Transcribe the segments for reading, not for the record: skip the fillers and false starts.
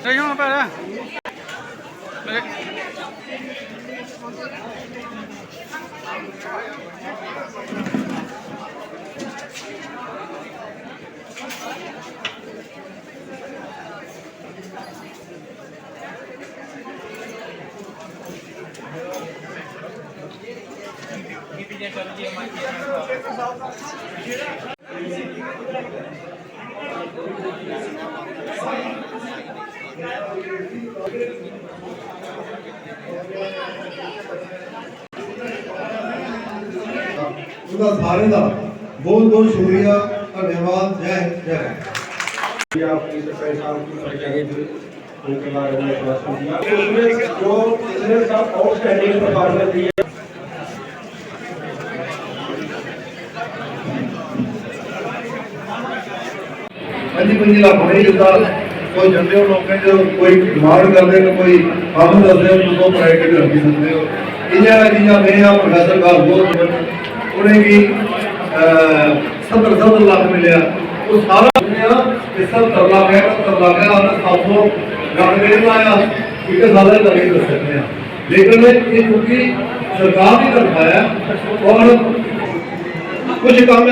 Sa'yo nga pala. उनका सारे का बहुत बहुत शुक्रिया धन्यवाद। जय हिंद जय उनके बारे में जो बिजनेस का आउटस्टैंडिंग परफॉर्मेंस दी है। पंजी लाख नहीं देता कोई जंदे हो लोग जो कोई डिमांड करते हैं कोई काम करते हैं उनको प्राइवेट रखी सकते हो। इन्हें चीज़ा मैं प्रोफेसर का बहुत उन्हें भी 70 लाख मिले वो सारा 70 लाख है 70 लाख है आपने 700 लाख में आया एक साल लगे कर सकते हैं। लेकिन ये क्योंकि सरकार की तरफ आया और कुछ काम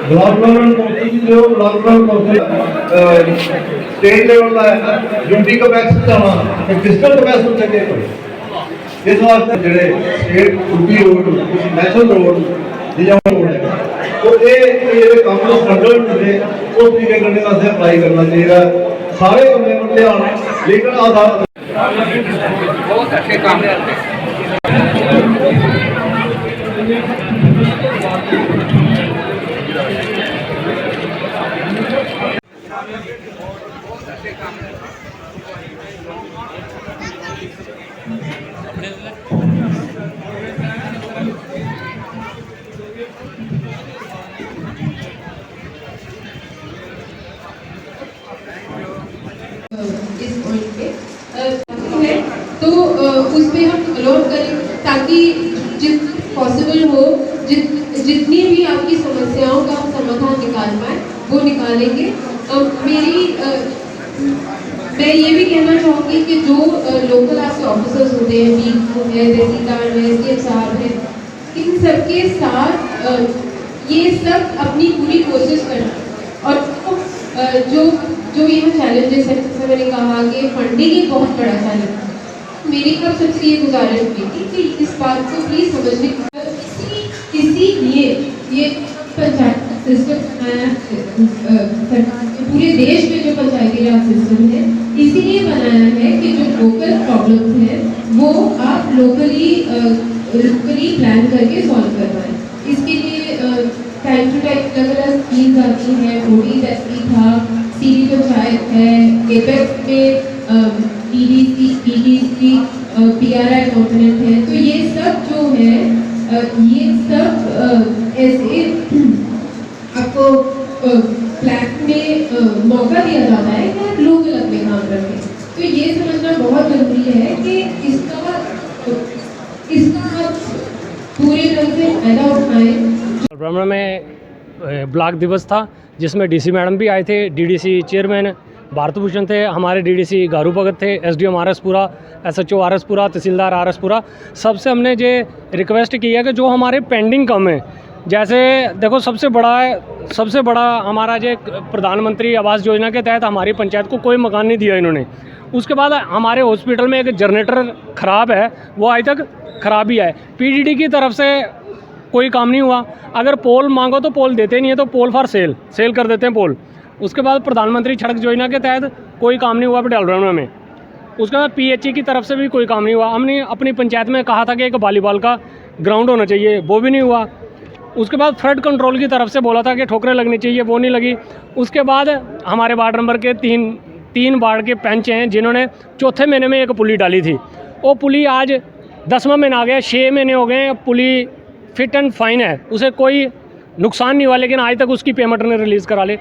ब्लॉक गवर्नमेंट काउंसिल जो block government council state level का यूनिटी कैपेसिटी आना डिजिटल कैपेसिटी चाहिए पड़े इस वास्ते जेडे state UP road national road जिया रोड है तो ये काम को स्टैंडर्ड होंगे उस तरीके करने वास्ते अप्लाई करना चाहिए सारे बंदे को ध्यान लेकिन आधार बहुत अच्छे काम है। इस पॉइंट पे है तो उस पे हम अलॉट करें ताकि जित पॉसिबल हो जितनी भी आपकी समस्याओं का हम समाधान निकाल पाए वो निकालेंगे। मैं ये भी कहना चाहूँगी कि जो लोकल आपके ऑफिसर्स होते हैं बीडीओ है तहसीलदार है सीएम साहब है इन सबके साथ ये सब अपनी पूरी कोशिश करना और जो यहाँ चैलेंजेस है जैसे मैंने कहा कि फंडिंग एक बहुत बड़ा चैलेंज है। मेरी तरफ सबसे ये गुजारिश हुई थी कि इस बात को प्लीज समझने इसीलिए ये पंचायत सिस्टम बनाया सरकार के पूरे देश में जो पंचायती राज सिस्टम है इसीलिए बनाया है कि जो लोकल प्रॉब्लम्स हैं वो आप लोकली प्लान करके सॉल्व कर पाए। इसके लिए टाइम टू टाइम अलग अलग स्कीम्स आती हैं। ओडी जैसी था सीधी पंचायत है एपेक्स में पीडीसी पीआरआई कंपोनेंट है तो ये सब जो है ये सब ऐसे आपको प्लान में मौका दिया जाता है कि आप लोकल अपने काम रखें। तो ये समझना बहुत जरूरी है कि इसका पूरे ढंग से फायदा उठाएं। ब्रह्मण में ब्लॉक दिवस था जिसमें डीसी मैडम भी आए थे, डीडीसी चेयरमैन भारत भूषण थे, हमारे डीडीसी गारू भगत थे, एसडीएम आरएसपुरा, एसएचओ आरएसपुरा, तहसीलदार आरएसपुरा। सबसे हमने ये रिक्वेस्ट की है कि जो हमारे पेंडिंग काम है जैसे देखो सबसे बड़ा हमारा जो प्रधानमंत्री आवास योजना के तहत हमारी पंचायत को कोई मकान नहीं दिया इन्होंने। उसके बाद हमारे हॉस्पिटल में एक जनरेटर ख़राब है वो आज तक ख़राब ही है। पीडीडी की तरफ से कोई काम नहीं हुआ। अगर पोल मांगो तो पोल देते नहीं है तो पोल फॉर सेल कर देते हैं पोल। उसके बाद प्रधानमंत्री सड़क योजना के तहत कोई काम नहीं हुआ पटियाला में। उसके बाद PHE की तरफ से भी कोई काम नहीं हुआ। हमने अपनी पंचायत में कहा था कि एक वॉलीबॉल का ग्राउंड होना चाहिए, वो भी नहीं हुआ। उसके बाद फ्लड कंट्रोल की तरफ से बोला था कि ठोकरें लगनी चाहिए, वो नहीं लगी। उसके बाद हमारे वार्ड नंबर के तीन वार्ड के पंच हैं जिन्होंने चौथे महीने में एक पुली डाली थी। वो पुली आज 10वां महीना आ गया, 6 महीने हो गए, पुली फिट एंड फाइन है, उसे कोई नुकसान नहीं हुआ, लेकिन आज तक उसकी पेमेंट ने रिलीज़ करा ले।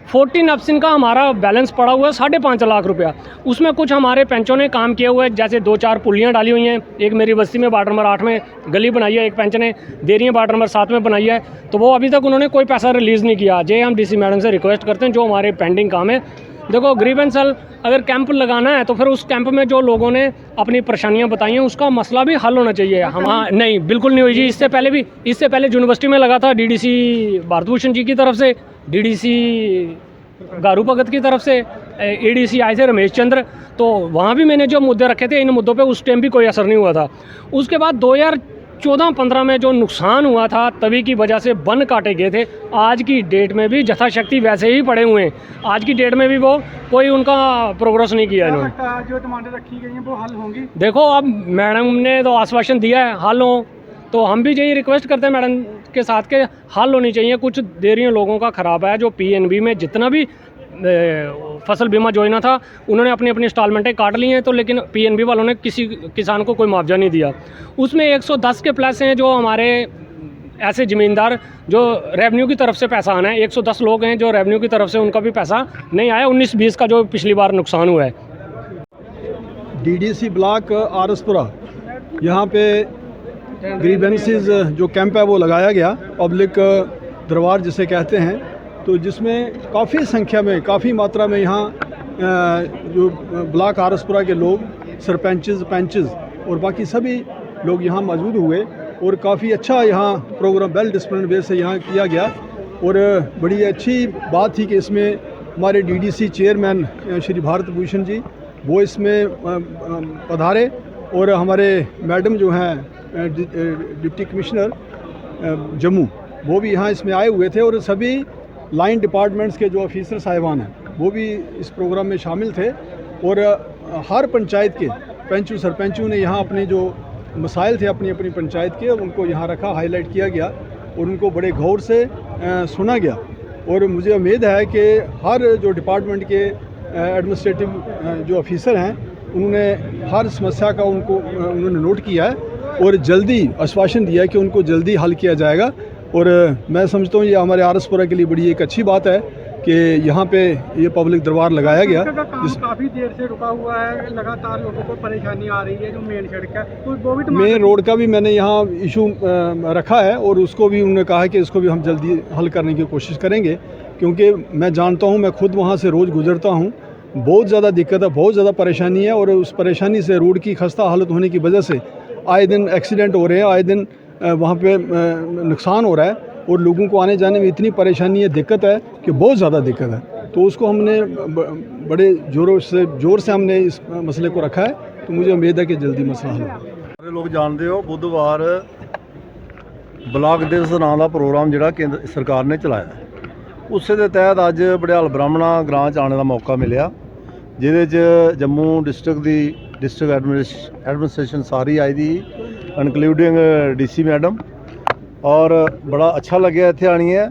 14 अप्सिन का हमारा बैलेंस पड़ा हुआ है 5.5 लाख रुपया। उसमें कुछ हमारे पंचों ने काम किया हुआ है, जैसे 2-4 पुलियाँ डाली हुई हैं। एक मेरी बस्ती में वार्ड नंबर 8 में गली बनाई है, एक पंच ने देरियाँ वार्ड नंबर 7 में बनाई है, तो वो अभी तक उन्होंने कोई पैसा रिलीज़ नहीं किया। जे हम DC मैडम से रिक्वेस्ट करते हैं जो हमारे पेंडिंग काम है। देखो ग्रीवेंस सेल अगर कैंप लगाना है तो फिर उस कैंप में जो लोगों ने अपनी परेशानियां बताई हैं उसका मसला भी हल होना चाहिए। हम नहीं, बिल्कुल नहीं हुई जी। इससे पहले यूनिवर्सिटी में लगा था, DDC भारत भूषण जी की तरफ से, DDC गारू भगत की तरफ से, ADC आए थे रमेश चंद्र, तो वहाँ भी मैंने जो मुद्दे रखे थे इन मुद्दों पे उस टाइम भी कोई असर नहीं हुआ था। उसके बाद 2014-15 में जो नुकसान हुआ था तभी की वजह से वन काटे गए थे। आज की डेट में भी यथाशक्ति वैसे ही पड़े हुए हैं, आज की डेट में भी वो कोई उनका प्रोग्रेस नहीं किया इन्होंने। जो डिमांडें रखी गई हैं वो हल होंगी? देखो अब मैडम ने तो आश्वासन दिया है हल हो, तो हम भी यही रिक्वेस्ट करते हैं मैडम के साथ के हल होनी चाहिए। कुछ देरियाँ लोगों का ख़राब है, जो PNB में जितना भी फसल बीमा योजना था उन्होंने अपनी इंस्टॉलमेंटें काट ली हैं, तो लेकिन PNB वालों ने किसी किसान को कोई मुआवजा नहीं दिया। उसमें 110 के प्लस हैं जो हमारे ऐसे ज़मींदार जो रेवेन्यू की तरफ से पैसा आना है। 110 लोग हैं जो रेवेन्यू की तरफ से उनका भी पैसा नहीं आया, 19-20 का जो पिछली बार नुकसान हुआ है। DDC ब्लॉक आरसपुरा, यहाँ पे ग्रीवेंसेस जो कैंप है वो लगाया गया, पब्लिक दरबार जिसे कहते हैं, तो जिसमें काफ़ी संख्या में, काफ़ी मात्रा में यहाँ जो ब्लॉक आरसपुरा के लोग, सरपंचेस, पंचेस और बाकी सभी लोग यहाँ मौजूद हुए और काफ़ी अच्छा यहाँ प्रोग्राम वेल डिसिप्लिन वे से यहाँ किया गया। और बड़ी अच्छी बात थी कि इसमें हमारे DDC चेयरमैन श्री भारत भूषण जी वो इसमें पधारे, और हमारे मैडम जो हैं डिप्टी कमिश्नर जम्मू वो भी यहाँ इसमें आए हुए थे, और सभी लाइन डिपार्टमेंट्स के जो ऑफिसर साहिबान हैं वो भी इस प्रोग्राम में शामिल थे। और हर पंचायत के पंचों सरपंचों ने यहाँ अपने जो मसाइल थे अपनी अपनी पंचायत के, उनको यहाँ रखा, हाईलाइट किया गया और उनको बड़े गौर से सुना गया। और मुझे उम्मीद है कि हर जो डिपार्टमेंट के एडमिनिस्ट्रेटिव जो ऑफिसर हैं उन्होंने हर समस्या का उन्होंने नोट किया है और जल्दी आश्वासन दिया है कि उनको जल्दी हल किया जाएगा। और मैं समझता हूँ ये हमारे आरसपुरा के लिए बड़ी एक अच्छी बात है कि यहाँ पे ये पब्लिक दरबार लगाया गया। काफ़ी देर से रुका हुआ है, लगातार लोगों को परेशानी आ रही है, जो मेन सड़क है तो वो भी मेन रोड का भी मैंने यहाँ इशू रखा है, और उसको भी उन्होंने कहा है कि इसको भी हम जल्दी हल करने की कोशिश करेंगे, क्योंकि मैं जानता हूँ, मैं खुद वहाँ से रोज़ गुजरता हूँ, बहुत ज़्यादा दिक्कत है, बहुत ज़्यादा परेशानी है। और उस परेशानी से, रोड की खस्ता हालत होने की वजह से आए दिन एक्सीडेंट हो रहे हैं, आए दिन वहाँ पे नुकसान हो रहा है, और लोगों को आने जाने में इतनी परेशानी है, दिक्कत है कि बहुत ज़्यादा दिक्कत है। तो उसको हमने बड़े ज़ोर से हमने इस मसले को रखा है, तो मुझे उम्मीद है कि जल्दी मसला हल होगा। सारे लोग जानते हो बुधवार ब्लॉक दिवस नाम का प्रोग्राम जिहड़ा केंद्र सरकार ने चलाया, उस दे तहत अज बड़ियाल ब्राह्मणा ग्रां च आने का मौका मिलिया, जिहदे च जम्मू डिस्ट्रिक्ट की डिस्ट्रिक्ट एडमिनिस्ट्रेशन सारी आई दी, इनकलूडिंग DC मैडम, और बड़ा अच्छा लगे इत्थे आनिए।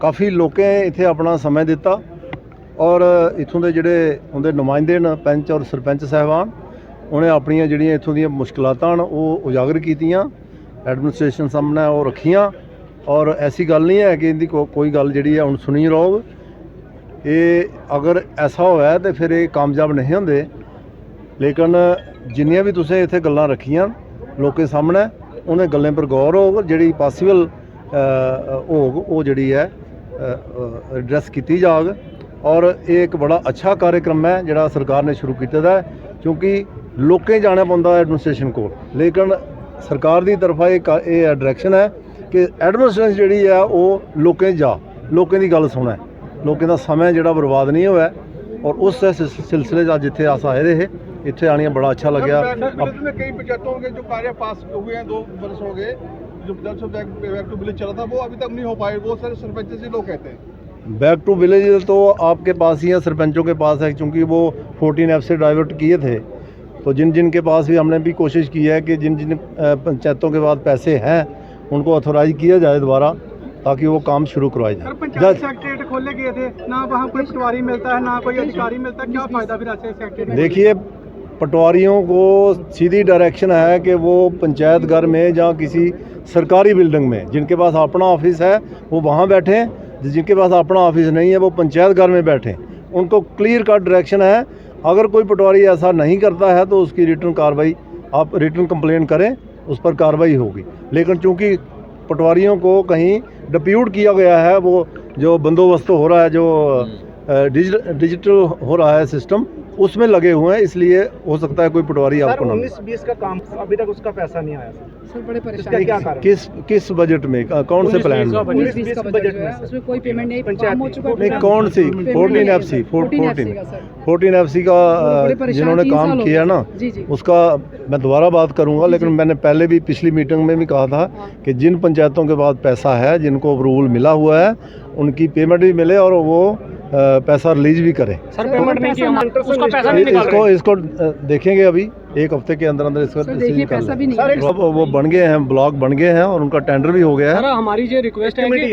काफ़ी लोकें इत्थे अपना समय दिता, और इत्थों के जिहड़े उनके नुमाइंदे न पंच और सरपंच साहबान, उन्हें अपनियां जिहड़ियां इत्थों दीयां मुश्किलातां न ओह उजागर कीतियां, एडमिनिस्ट्रेशन सामने वो रखियां। और ऐसी गल नहीं है कि इनकी कोई गल जिहड़ी है हुण सुनी रहो, ये अगर ऐसा होया तो फिर ये कामयाब नहीं होंदे। लेकिन जिन्नियां भी तुसें इत्थे गल्लां रखियां लोकें सामने, उन्हें गल्लें पर गौर होग, जिहड़ी पॉसीबल होग वो जिहड़ी है एड्रैस की जाग। और ये एक बड़ा अच्छा कार्यक्रम है जिहड़ा सरकार ने शुरू किया है, क्योंकि लोकें जाना पौंदा एडमिनिस्ट्रेशन को, लेकिन सरकार की तरफा ये डायरैक्शन है कि एडमिनिस्ट्रेशन जिहड़ी है वो लोकें जा, लोकें की गल सुने, लोकें का समय जिहड़ा बर्बाद नहीं होया। और उस सिलसिले अज इत्थे अस आए रहे, इत्थे आने बड़ा अच्छा लग्या। कई पंचायतों के जो कार्य पास हुए हैं 2 वर्ष हो गए, जो बैक टू विलेज चला था वो अभी तक नहीं हो पाए, वो सारे सरपंच से लोग कहते हैं। बैक टू विलेज तो आपके पास ही है, सरपंचों के पास है, क्योंकि वो 14F से डाइवर्ट किए थे। तो जिन जिन के पास भी हमने भी कोशिश की है कि जिन जिन पंचायतों के बाद पैसे हैं उनको ऑथोराइज किया जाए दोबारा, ताकि वो काम शुरू करवाया जाए। पंचायत सेक्रेटरी खोले गए थे ना, वहाँ कोई पटवारी मिलता है ना कोई अधिकारी मिलता है, क्या फ़ायदा फिर ऐसे सेक्रेटरी? देखिए, पटवारियों को सीधी डायरेक्शन है कि वो पंचायत घर में या किसी सरकारी बिल्डिंग में, जिनके पास अपना ऑफिस है वो वहाँ बैठें, जिनके पास अपना ऑफिस नहीं है वो पंचायत घर में बैठें। उनको क्लियर कट डायरेक्शन है। अगर कोई पटवारी ऐसा नहीं करता है तो उसकी रिटर्न कार्रवाई, आप रिटर्न कंप्लेन करें, उस पर कार्रवाई होगी। लेकिन चूंकि पटवारियों को कहीं डिप्यूट किया गया है, वो जो बंदोबस्त हो रहा है, जो डिजिटल हो रहा है सिस्टम, उसमें लगे हुए हैं, इसलिए हो सकता है कोई पटवारी आपको ना। 19-20 का काम अभी तक उसका पैसा नहीं आया सर, बड़े परेशान क्या कारण? किस बजट में, कौन से प्लान में? 19-20 का बजट है, उसमें कोई पेमेंट नहीं, काम हो चुका है। नहीं, कौन सी? 14FC 14FC का जिन्होंने काम किया ना, उसका मैं दोबारा बात करूंगा। लेकिन मैंने पहले भी पिछली मीटिंग में भी कहा था कि जिन पंचायतों के पास पैसा है, जिनको अप्रूवल मिला हुआ है, उनकी पेमेंट भी मिले और वो पैसा रिलीज भी करें। सर पेमेंट नहीं किया, उसका पैसा नहीं निकाल रहे। इसको देखेंगे अभी एक हफ्ते के अंदर इसका देखिए पैसा भी नहीं। वो बन गए हैं, ब्लॉक बन गए हैं और उनका टेंडर भी हो गया है। सर हमारी जो रिक्वेस्ट है कि